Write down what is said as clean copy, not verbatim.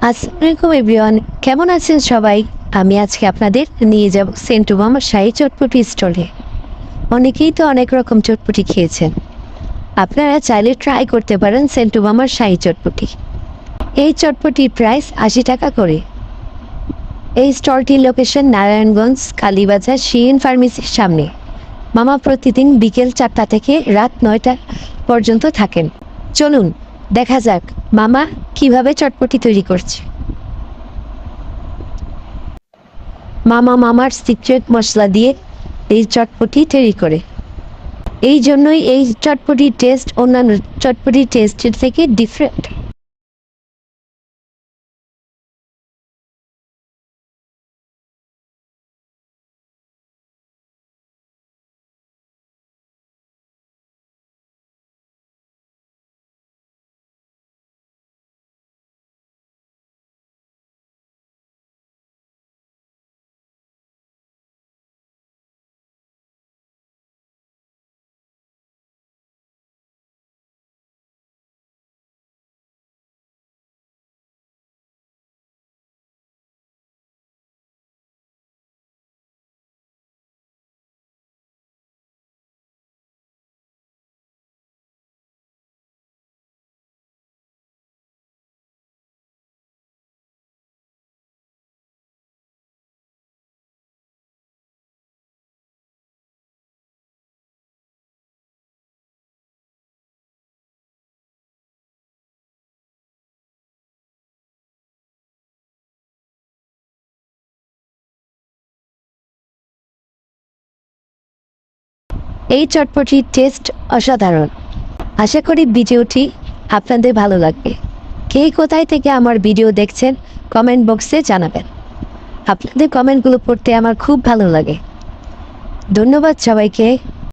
আসসালামু আলাইকুম এভরিওয়ান, কেমন আছেন সবাই? আমি আজকে আপনাদের নিয়ে যাব সেন্টু মামার শাহী চটপটি স্টলে। অনেকেই তো অনেক রকম চটপটি খেয়েছেন, আপনারা চাইলে ট্রাই করতে পারেন সেন্টু মামার শাহী চটপটি। এই চটপটির প্রাইস 80 টাকা করে। এই স্টলটির লোকেশন নারায়ণগঞ্জ কালীবাজার শিরিন ফার্মেসির সামনে। মামা প্রতিদিন বিকেল 4টা থেকে রাত 9টা পর্যন্ত থাকেন। চলুন দেখা যাক মামা কিভাবে চটপটি তৈরি করছে। মামার সিক্রেট মশলা দিয়ে এই চটপটি তৈরি করে, এই জন্যই এই চটপটির টেস্ট অন্যান্য চটপটির টেস্টের থেকে ডিফারেন্ট। এই চটপটির টেস্ট অসাধারণ। আশা করি ভিডিওটি আপনাদের ভালো লাগবে। কে কোথায় থেকে আমার ভিডিও দেখছেন কমেন্ট বক্সে জানাবেন। আপনাদের কমেন্টগুলো পড়তে আমার খুব ভালো লাগে। ধন্যবাদ সবাইকে।